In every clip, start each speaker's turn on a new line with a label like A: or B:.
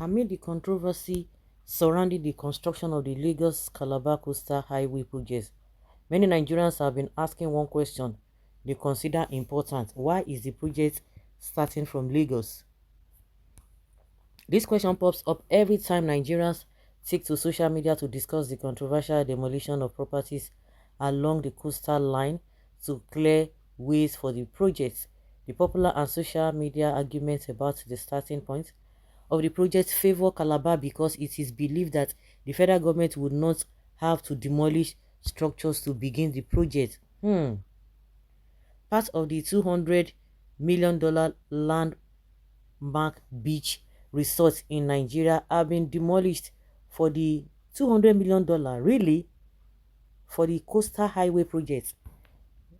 A: Amid the controversy surrounding the construction of the Lagos Calabar Coastal Highway project, many Nigerians have been asking one question they consider important. Why is the project starting from Lagos? This question pops up every time Nigerians take to social media to discuss the controversial demolition of properties along the coastal line to clear ways for the project. The popular and social media arguments about the starting point of the project favor Calaba because it is believed that the federal government would not have to demolish structures to begin the project. Part of the $200 million landmark beach resorts in Nigeria have been demolished for the $200 million, really, for the coastal highway project.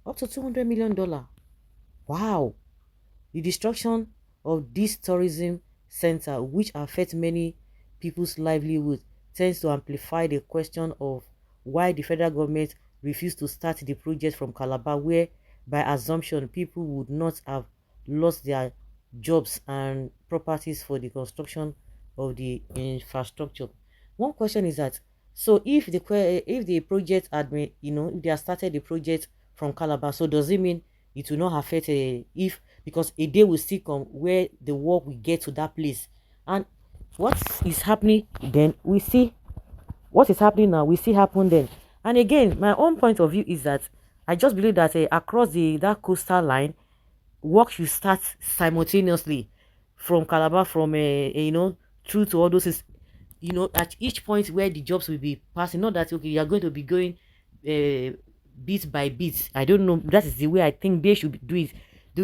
A: Up to $200 million. Wow. The destruction of this tourism center, which affects many people's livelihood, tends to amplify the question of why the federal government refused to start the project from Calabar, where by assumption people would not have lost their jobs and properties for the construction of the infrastructure. One question is that, so if the project had been, if they had started the project from Calabar, so does it mean it will not affect if, because a day will still come where the work will get to that place, and what is happening then we see, what is happening now we see happen then. And again, my own point of view is that I just believe that across the that coastal line, work should start simultaneously from Calabar, from through to all those at each point where the jobs will be passing. Not that okay, you are going to be going uh, bit by bit. I don't know, that is the way I think they should do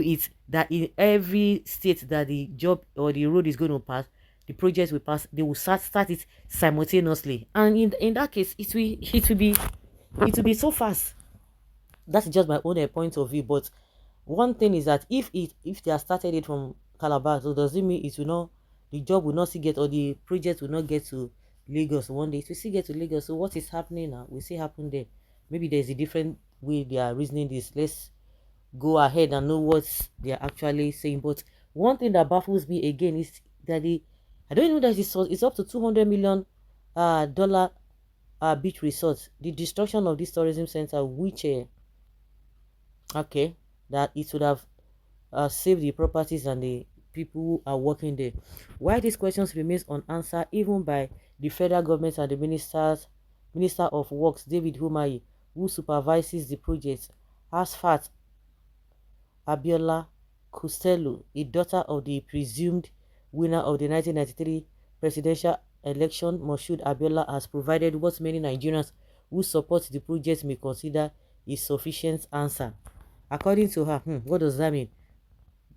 A: it, that in every state that the job or the road is going to pass, the project will pass, they will start it simultaneously, and in that case it will be so fast. That's just my own point of view. But one thing is that if they have started it from Calabar, so does it mean it will not, the job will not still get, or the project will not get to Lagos one day? It will still get to Lagos. So what is happening now will still happen there. Maybe there's a different way they are reasoning this. Let's go ahead and know what they are actually saying. But one thing that baffles me again is that I don't know that it's up to $200 million dollar beach resort. The destruction of this tourism center, which okay, that it would have saved the properties and the people who are working there. Why these questions remains unanswered even by the federal government and the Minister of Works, David Humayi, who supervises the project, as fat Abiola Costello, a daughter of the presumed winner of the 1993 presidential election, Moshood Abiola, has provided what many Nigerians who support the project may consider a sufficient answer. According to her, what does that mean?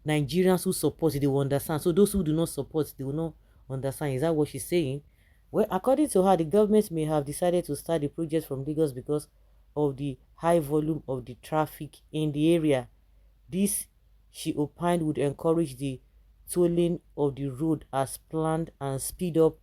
A: Nigerians who support, they will understand. So those who do not support, they will not understand. Is that what she's saying? Well, according to her, the government may have decided to start the project from Lagos because of the high volume of the traffic in the area. This, she opined, would encourage the tolling of the road as planned and speed up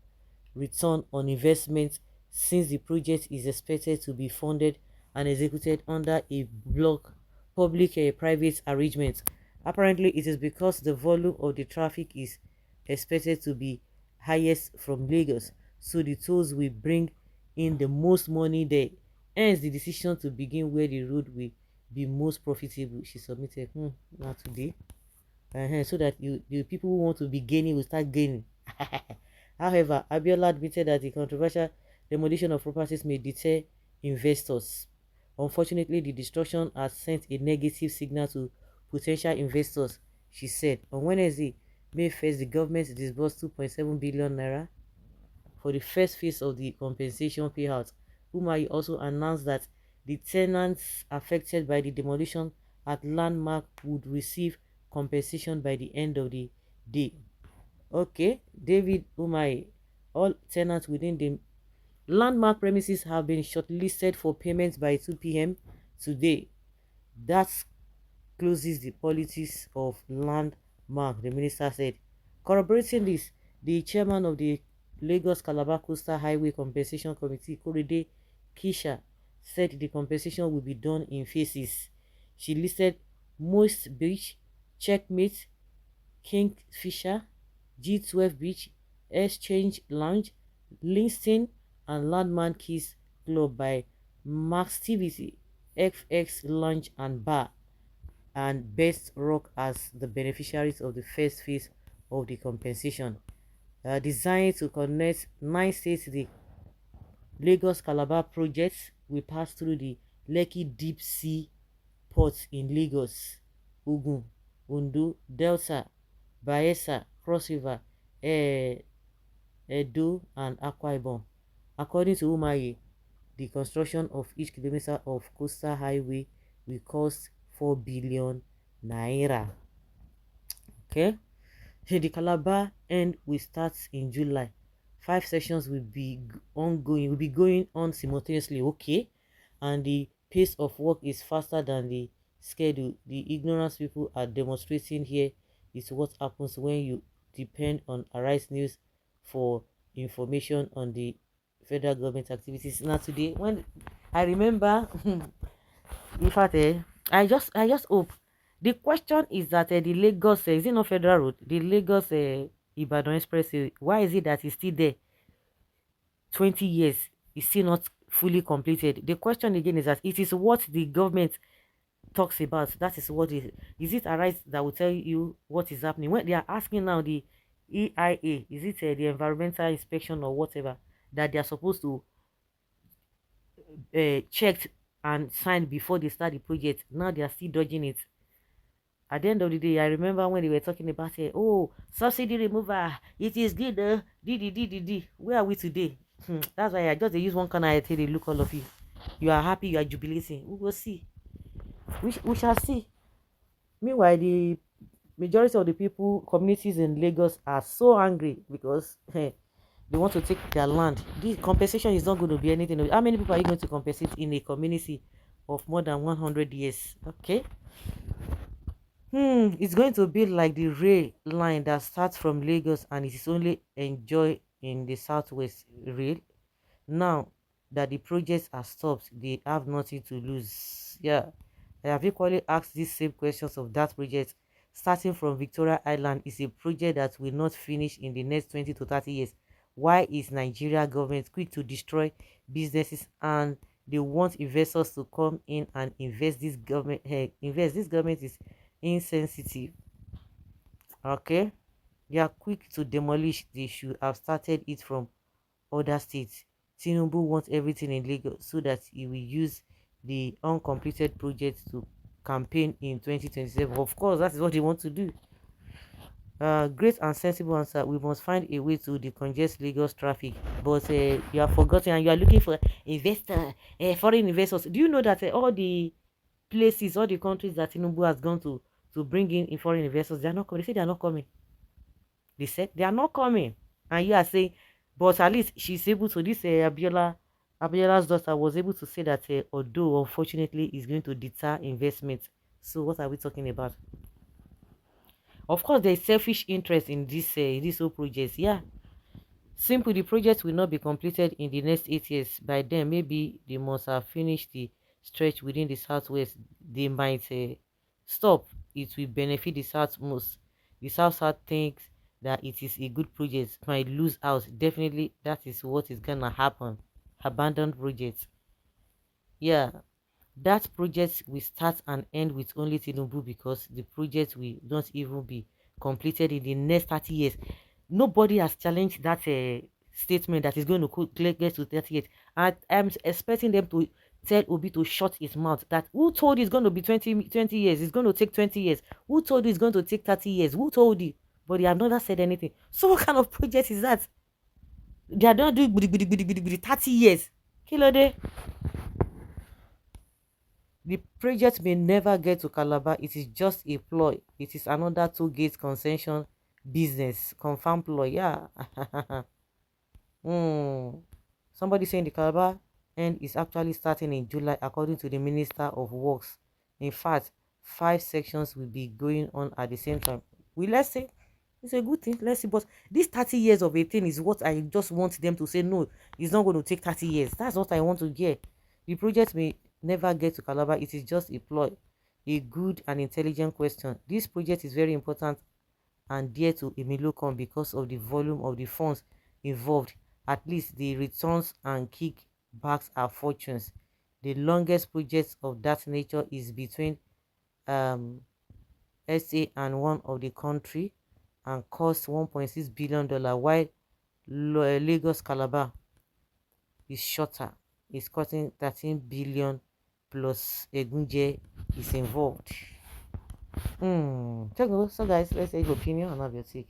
A: return on investment, since the project is expected to be funded and executed under a block public-private arrangement. Apparently, it is because the volume of the traffic is expected to be highest from Lagos, so the tolls will bring in the most money there. Hence, the decision to begin where the road will be most profitable. She submitted not today. So that the people who want to be gaining will start gaining. However, Abiola admitted that the controversial demolition of properties may deter investors. Unfortunately, the destruction has sent a negative signal to potential investors, she said. On Wednesday, May 1st, the government disbursed 2.7 billion naira for the first phase of the compensation payout. Umai also announced that the tenants affected by the demolition at Landmark would receive compensation by the end of the day. Okay, David Umai, all tenants within the Landmark premises have been shortlisted for payment by 2 p.m. today. That closes the politics of Landmark, the minister said. Corroborating this, the chairman of the Lagos Calabar Coastal Highway Compensation Committee, Korede Kisha, said the compensation will be done in phases. She listed Most Beach, Checkmate, Kingfisher, G12 Beach, Exchange Lounge, Linston, and Landmark Keys Club by Maxtivity, FX Lounge and Bar, and Best Rock as the beneficiaries of the first phase of the compensation. Designed to connect 9 states, the Lagos Calabar project will pass through the Lekki Deep Sea ports in Lagos, Ogun, Ondo, Delta, Bayelsa, Cross River, Edo, and Akwa Ibom. According to Umahi, the construction of each kilometer of coastal highway will cost 4 billion naira. Okay, the Calabar end will start in July. 5 sessions will be ongoing, will be going on simultaneously. Okay, and the pace of work is faster than the schedule. The ignorance people are demonstrating here is what happens when you depend on Arise News for information on the federal government activities. Now today, when I remember, in fact, I just hope. The question is that the Lagos, is it not federal road? The Lagos Ibadan Expressway, why is it that it's still there? 20 years, it's still not fully completed. The question again is that it is what the government talks about. That is what is it a right that will tell you what is happening? When they are asking now the EIA, is it the environmental inspection or whatever, that they are supposed to checked and signed before they start the project? Now they are still dodging it. At the end of the day, I remember when they were talking about it, oh, subsidy removal, it is good, where are we today? That's why I just use one kind of they look all of you. You are happy, you are jubilating. We will see. We shall see. Meanwhile, the majority of the people, communities in Lagos are so angry because they want to take their land. This compensation is not going to be anything. How many people are you going to compensate in a community of more than 100 years? Okay. It's going to be like the rail line that starts from Lagos and it is only enjoyed in the southwest rail. Now that the projects are stopped, they have nothing to lose. Yeah, I have equally asked these same questions of that project. Starting from Victoria Island is a project that will not finish in the next 20 to 30 years. Why is Nigeria government quick to destroy businesses and they want investors to come in and invest? This government this government is insensitive. Okay, they are quick to demolish. They should have started it from other states. Tinubu wants everything in Lagos so that he will use the uncompleted projects to campaign in 2027. Of course, that is what they want to do. Great and sensible answer. We must find a way to decongest Lagos traffic. But you have forgotten and you are looking for investor, foreign investors. Do you know that all the places, all the countries that Tinubu has gone to bring in foreign investors, they are not coming. They say they are not coming. They said they are not coming. And you are saying, but at least she's able to, this Abiola'S daughter was able to say that although unfortunately is going to deter investment. So what are we talking about? Of course, there is selfish interest in this whole project. Yeah. Simple, the project will not be completed in the next 8 years. By then, maybe they must have finished the stretch within the southwest. They might stop. It will benefit the south most. The south thinks that it is a good project. Might lose out. Definitely, that is what is gonna happen. Abandoned projects. Yeah, that project will start and end with only Tinubu because the project will not even be completed in the next 30 years. Nobody has challenged that statement that is going to get to 30 years. And I'm expecting them to tell Obi to shut his mouth. That who told you it's going to be 20 years? It's going to take 20 years. Who told you it's going to take 30 years? Who told you? But they have never said anything. So what kind of project is that? They are not doing 30 years. Kilode. The project may never get to Calabar. It is just a ploy. It is another 2 gate concession business. Confirm ploy. Yeah. Somebody saying the Calabar end is actually starting in July, according to the Minister of Works. In fact, 5 sections will be going on at the same time. Let's say it's a good thing. Let's see. But this 30 years of a thing is what I just want them to say. No, it's not going to take 30 years. That's what I want to get. The project may never get to Calabar. It is just a ploy. A good and intelligent question. This project is very important and dear to Emilocon because of the volume of the funds involved. At least the returns and kickbacks are fortunes. The longest project of that nature is between um, SA and one of the country and cost $1.6 billion, while Lagos Calabar is shorter. It's costing 13 billion plus Egunje is involved. So guys, let's take your opinion and have your take.